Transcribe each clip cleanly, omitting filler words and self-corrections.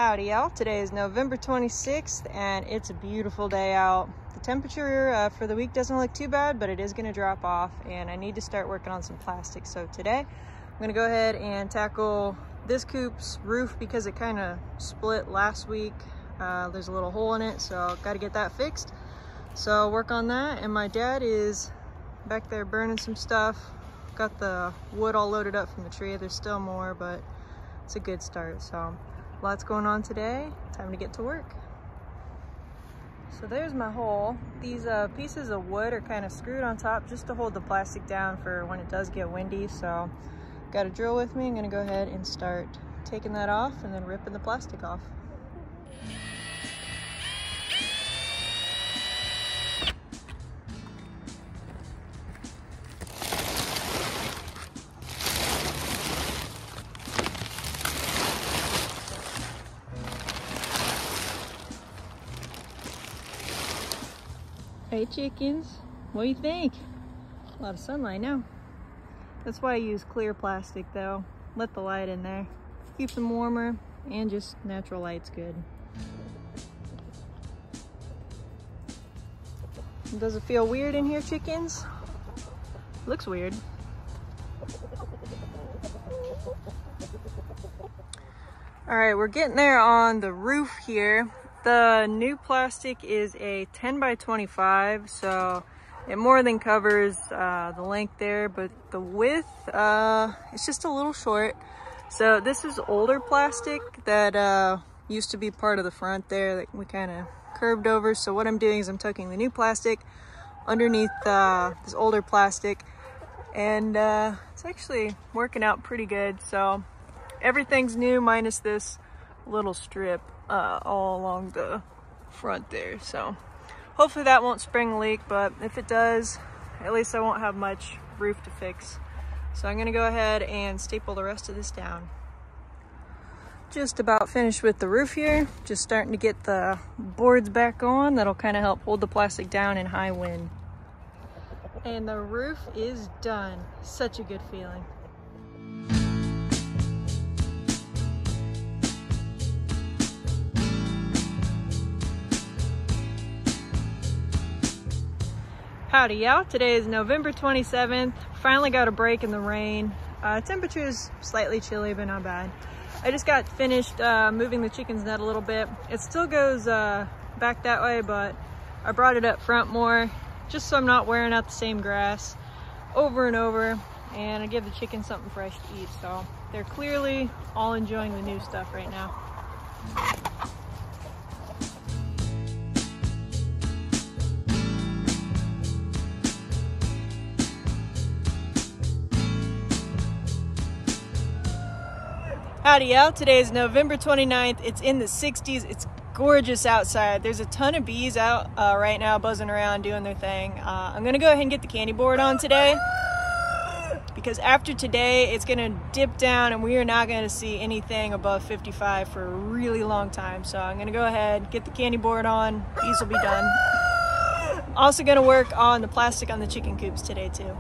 Howdy y'all, today is November 26th and it's a beautiful day out. The temperature for the week doesn't look too bad, but it is going to drop off and I need to start working on some plastic. So today I'm going to go ahead and tackle this coop's roof because it kind of split last week. There's a little hole in it, so got to get that fixed. So I'll work on that, and my dad is back there burning some stuff. Got the wood all loaded up from the tree. There's still more, but it's a good start. So lots going on today. Time to get to work. So there's my hole. These pieces of wood are kind of screwed on top just to hold the plastic down for when it does get windy. So got a drill with me. I'm gonna go ahead and start taking that off and then ripping the plastic off. Hey chickens, what do you think? A lot of sunlight now. That's why I use clear plastic though. Let the light in there. Keeps them warmer and just natural light's good. Does it feel weird in here, chickens? Looks weird. All right, we're getting there on the roof here. The new plastic is a 10 by 25, so it more than covers the length there, but the width, it's just a little short. So this is older plastic that used to be part of the front there that we kind of curved over. So what I'm doing is I'm tucking the new plastic underneath this older plastic, and it's actually working out pretty good. So everything's new minus this little strip all along the front there. So hopefully that won't spring a leak, but if it does, at least I won't have much roof to fix. So I'm gonna go ahead and staple the rest of this down. Just about finished with the roof here. Just starting to get the boards back on. That'll kind of help hold the plastic down in high wind. And the roof is done. Such a good feeling. Howdy y'all, today is November 27th. Finally got a break in the rain. Temperature is slightly chilly, but not bad. I just got finished moving the chicken's net a little bit. It still goes back that way, but I brought it up front more, just so I'm not wearing out the same grass over and over, and I give the chickens something fresh to eat. So they're clearly all enjoying the new stuff right now. Howdy y'all, today is November 29th. It's in the 60s. It's gorgeous outside. There's a ton of bees out right now buzzing around doing their thing. I'm gonna go ahead and get the candy board on today because after today it's gonna dip down and we are not gonna see anything above 55 for a really long time. So I'm gonna go ahead, get the candy board on. Bees will be done. Also gonna work on the plastic on the chicken coops today too.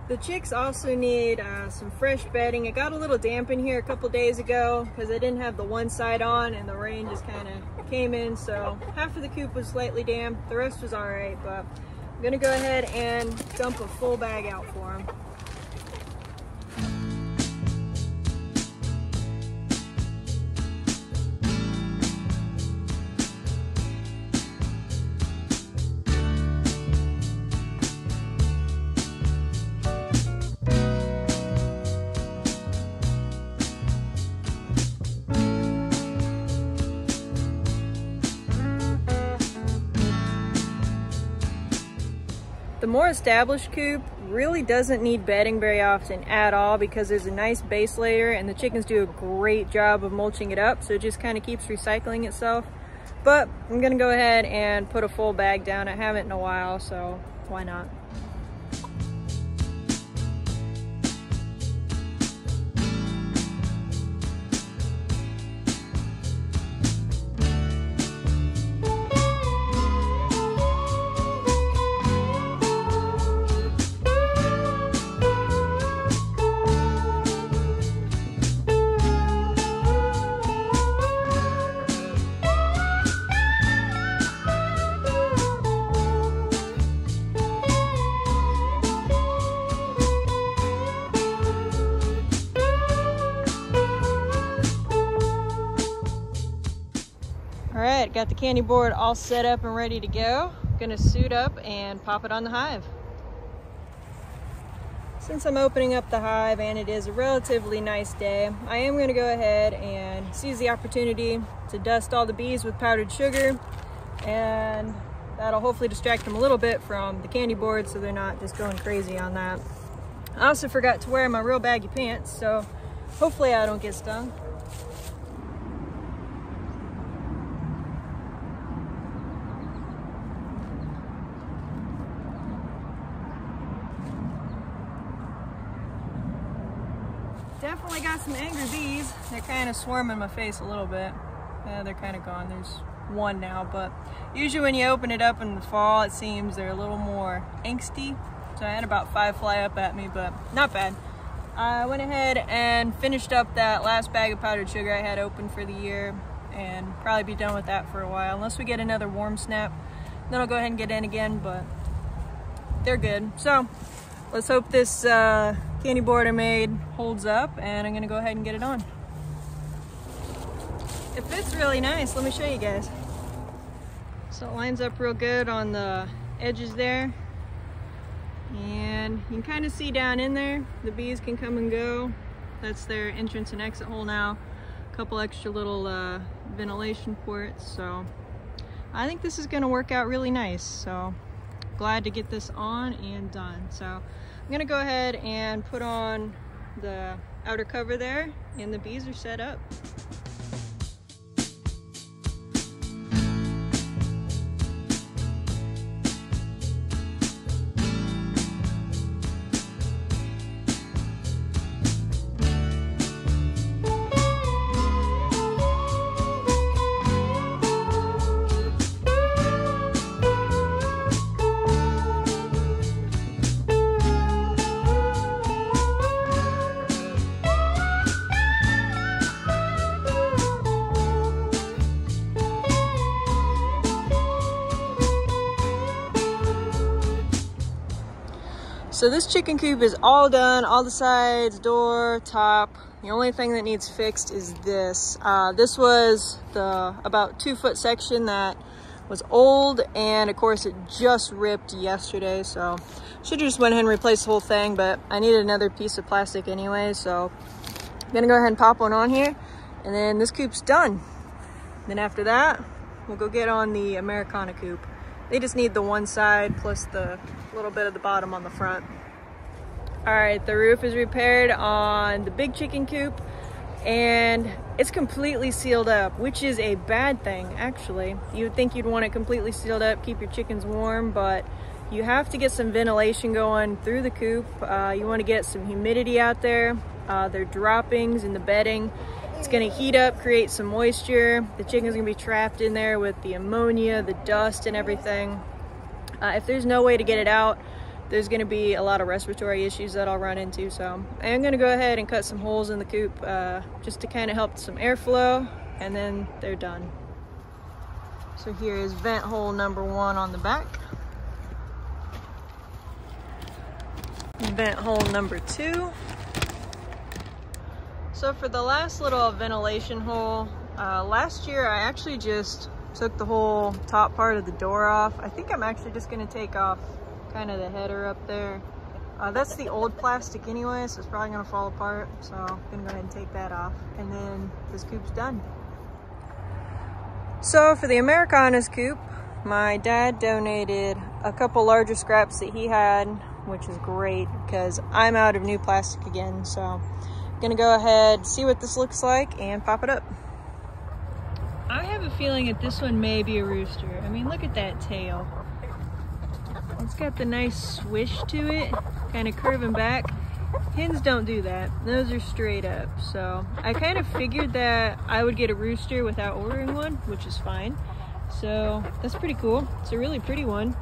The chicks also need some fresh bedding. It got a little damp in here a couple days ago because I didn't have the one side on and the rain just kind of came in. So half of the coop was slightly damp. The rest was all right, but I'm gonna go ahead and dump a full bag out for them. The more established coop really doesn't need bedding very often at all because there's a nice base layer and the chickens do a great job of mulching it up, so it just kind of keeps recycling itself. But I'm gonna go ahead and put a full bag down. I haven't in a while, so why not? that. Got the candy board all set up and ready to go. Gonna suit up and pop it on the hive. Since I'm opening up the hive and it is a relatively nice day, I am going to go ahead and seize the opportunity to dust all the bees with powdered sugar, and that'll hopefully distract them a little bit from the candy board so they're not just going crazy on that. I also forgot to wear my real baggy pants, so hopefully I don't get stung. Definitely got some angry bees. They're kind of swarming my face a little bit. They're kind of gone. There's one now, but usually when you open it up in the fall, it seems they're a little more angsty. So I had about 5 fly up at me, but not bad. I went ahead and finished up that last bag of powdered sugar I had open for the year, and probably be done with that for a while, unless we get another warm snap. Then I'll go ahead and get in again, but they're good. So let's hope this candy board I made holds up, and I'm gonna go ahead and get it on. It fits really nice. Let me show you guys. So it lines up real good on the edges there, and you can kind of see down in there the bees can come and go. That's their entrance and exit hole now. A couple extra little ventilation ports, so I think this is going to work out really nice. So glad to get this on and done. So I'm gonna go ahead and put on the outer cover there, and the bees are set up. So this chicken coop is all done, all the sides, door, top. The only thing that needs fixed is this. This was the about 2-foot section that was old, and of course it just ripped yesterday, so should have just went ahead and replaced the whole thing, but I needed another piece of plastic anyway, so I'm gonna go ahead and pop one on here, and then this coop's done. Then after that, we'll go get on the Americana coop. They just need the one side plus the little bit of the bottom on the front. All right, the roof is repaired on the big chicken coop, and it's completely sealed up, which is a bad thing, actually. You would think you'd want it completely sealed up, keep your chickens warm, but you have to get some ventilation going through the coop. You want to get some humidity out there. Their droppings and the bedding, it's going to heat up, create some moisture. The chicken's going to be trapped in there with the ammonia, the dust, and everything. If there's no way to get it out, there's going to be a lot of respiratory issues that I'll run into. So I'm going to go ahead and cut some holes in the coop just to kind of help some airflow, and then they're done. So here is vent hole number 1 on the back. Vent hole number 2. So for the last little ventilation hole, last year I actually just took the whole top part of the door off. I think I'm actually just going to take off kind of the header up there. That's the old plastic anyway, so it's probably going to fall apart. So I'm going to go ahead and take that off, and then this coop's done. So for the Americana's coop, my dad donated a couple larger scraps that he had, which is great because I'm out of new plastic again. So I'm gonna go ahead, see what this looks like, and pop it up. I have a feeling that this one may be a rooster. I mean, look at that tail. It's got the nice swish to it, kind of curving back. Hens don't do that. Those are straight up. So I kind of figured that I would get a rooster without ordering one, which is fine. So that's pretty cool. It's a really pretty one.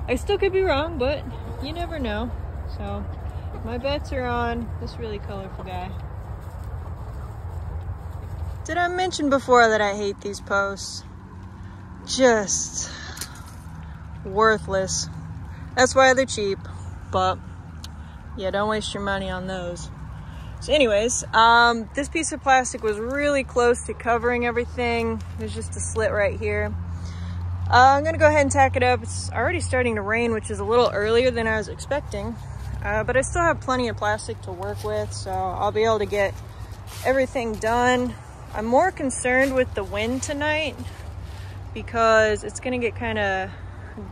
I still could be wrong, but you never know. So my bets are on this really colorful guy. Did I mention before that I hate these posts? Just worthless. That's why they're cheap, but yeah, don't waste your money on those. So anyways, this piece of plastic was really close to covering everything. There's just a slit right here. I'm gonna go ahead and tack it up. It's already starting to rain, which is a little earlier than I was expecting. But I still have plenty of plastic to work with, so I'll be able to get everything done. I'm more concerned with the wind tonight because it's gonna get kind of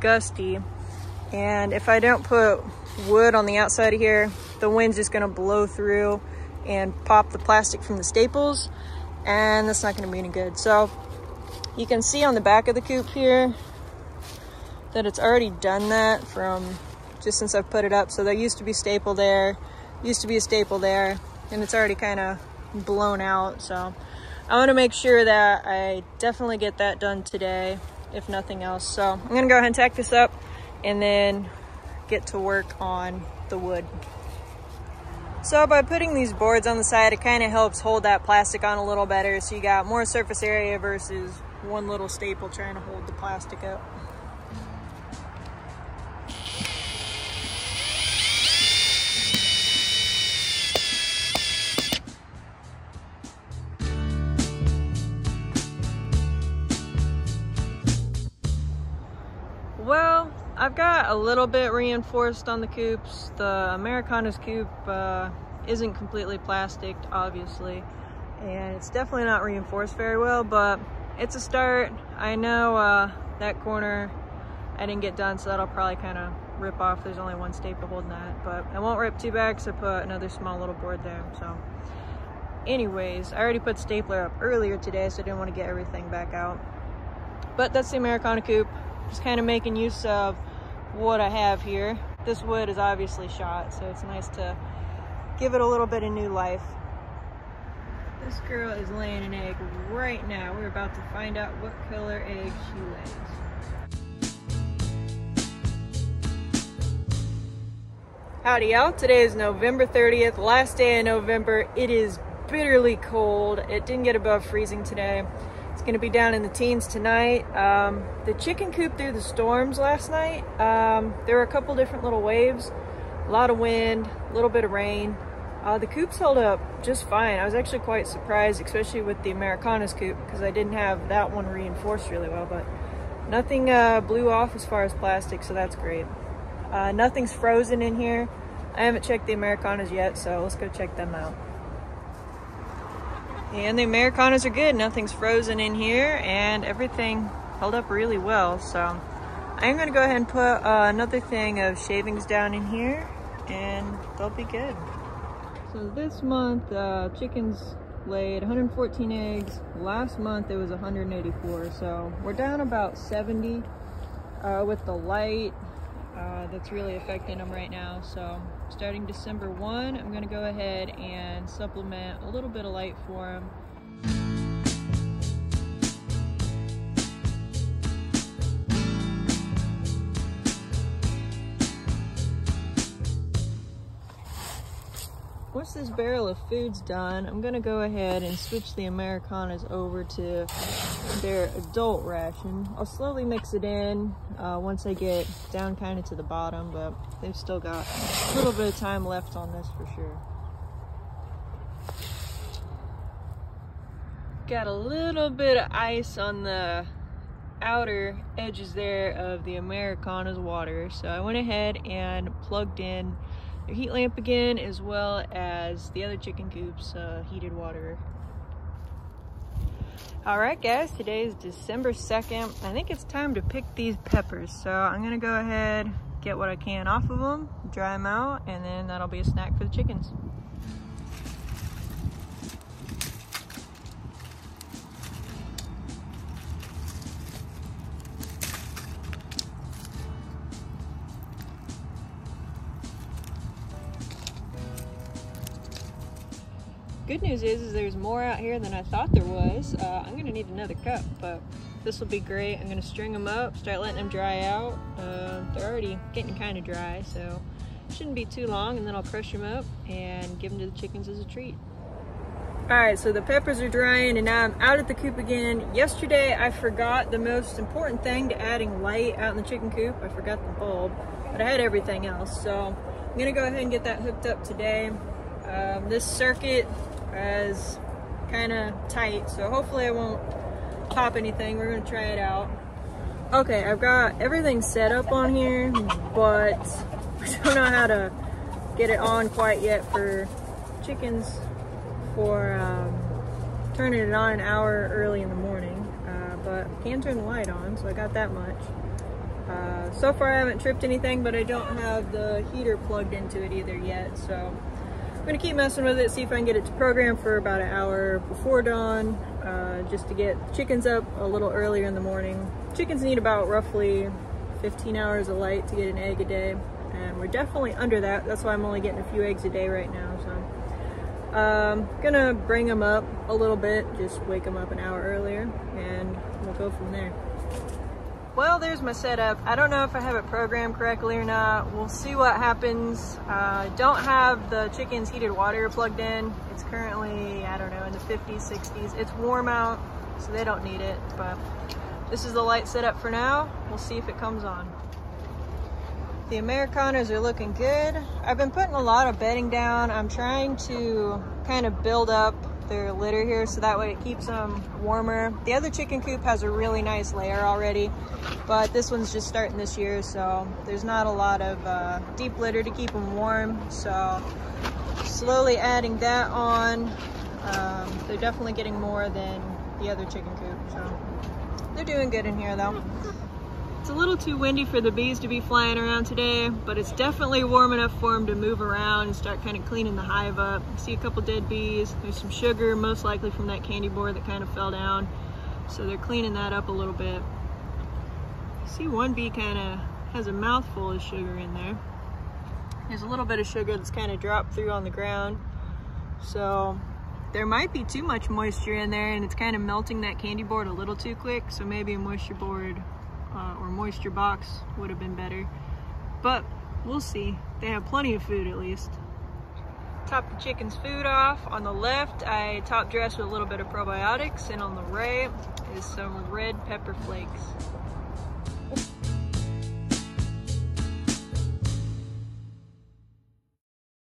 gusty. And if I don't put wood on the outside of here, the wind's just gonna blow through and pop the plastic from the staples, and that's not gonna be any good. So you can see on the back of the coop here that it's already done that from just since I've put it up. So there used to be staple there, used to be a staple there, and it's already kind of blown out. So I want to make sure that I definitely get that done today, if nothing else. So I'm gonna go ahead and tack this up and then get to work on the wood. So by putting these boards on the side, it kind of helps hold that plastic on a little better, so you got more surface area versus one little staple trying to hold the plastic up. Well, I've got a little bit reinforced on the coops. The Americanas coop isn't completely plasticed, obviously, and it's definitely not reinforced very well, but it's a start. I know that corner I didn't get done, so that'll probably kind of rip off. There's only one staple holding that, but I won't rip too bad because I put another small little board there. So anyways, I already put stapler up earlier today, so I didn't want to get everything back out. But that's the Americana coop. Just kind of making use of what I have here. This wood is obviously shot, so it's nice to give it a little bit of new life. This girl is laying an egg right now. We're about to find out what color egg she lays. Howdy y'all, today is November 30th, last day of November. It is bitterly cold. It didn't get above freezing today. It's gonna be down in the teens tonight. The chicken coop through the storms last night, there were a couple different little waves, a lot of wind, a little bit of rain. The coops held up just fine. I was actually quite surprised, especially with the Americanas coop, because I didn't have that one reinforced really well, but nothing blew off as far as plastic, so that's great. Nothing's frozen in here. I haven't checked the Americanas yet, so let's go check them out. And the Americanas are good. Nothing's frozen in here, and everything held up really well. So I'm gonna go ahead and put another thing of shavings down in here, and they'll be good. So this month, chickens laid 114 eggs. Last month it was 184, so we're down about 70 with the light that's really affecting them right now. So starting December 1, I'm gonna go ahead and supplement a little bit of light for them. Once this barrel of food's done, I'm gonna go ahead and switch the Americanas over to their adult ration. I'll slowly mix it in once I get down kind of to the bottom, but they've still got a little bit of time left on this for sure. Got a little bit of ice on the outer edges there of the Americanas water, so I went ahead and plugged in their heat lamp again, as well as the other chicken coops heated water. Alright guys, today is December 2nd. I think it's time to pick these peppers, so I'm gonna go ahead, get what I can off of them, dry them out, and then that'll be a snack for the chickens. Good news is there's more out here than I thought there was. I'm gonna need another cup, but this will be great. I'm gonna string them up, start letting them dry out. They're already getting kind of dry, so it shouldn't be too long, and then I'll crush them up and give them to the chickens as a treat. All right, so the peppers are drying, and now I'm out at the coop again. Yesterday, I forgot the most important thing to adding light out in the chicken coop. I forgot the bulb, but I had everything else, so I'm gonna go ahead and get that hooked up today. This circuit is kind of tight, so hopefully I won't pop anything. We're gonna try it out. Okay, I've got everything set up on here, but I don't know how to get it on quite yet for chickens for turning it on an hour early in the morning, but I can turn the light on, so I got that much. So far I haven't tripped anything, but I don't have the heater plugged into it either yet, so I'm gonna keep messing with it, see if I can get it to program for about an hour before dawn, just to get chickens up a little earlier in the morning. Chickens need about roughly 15 hours of light to get an egg a day, and we're definitely under that. That's why I'm only getting a few eggs a day right now. So gonna bring them up a little bit, just wake them up an hour earlier, and we'll go from there. Well, there's my setup. I don't know if I have it programmed correctly or not. We'll see what happens. Don't have the chickens' heated water plugged in. It's currently, I don't know, in the 50s, 60s. It's warm out, so they don't need it, but this is the light setup for now. We'll see if it comes on. The Americanas are looking good. I've been putting a lot of bedding down. I'm trying to kind of build up their litter here so that way it keeps them warmer. The other chicken coop has a really nice layer already, but this one's just starting this year, so there's not a lot of deep litter to keep them warm. So slowly adding that on. They're definitely getting more than the other chicken coop, so they're doing good in here though. It's a little too windy for the bees to be flying around today, but it's definitely warm enough for them to move around and start kind of cleaning the hive up. I see a couple dead bees. There's some sugar, most likely from that candy board that kind of fell down. So they're cleaning that up a little bit. I see one bee kind of has a mouthful of sugar in there. There's a little bit of sugar that's kind of dropped through on the ground. So there might be too much moisture in there and it's kind of melting that candy board a little too quick. So maybe a moisture board or moisture box would have been better, but we'll see. They have plenty of food at least. Top the chicken's food off. On the left, I top dress with a little bit of probiotics, and on the right is some red pepper flakes.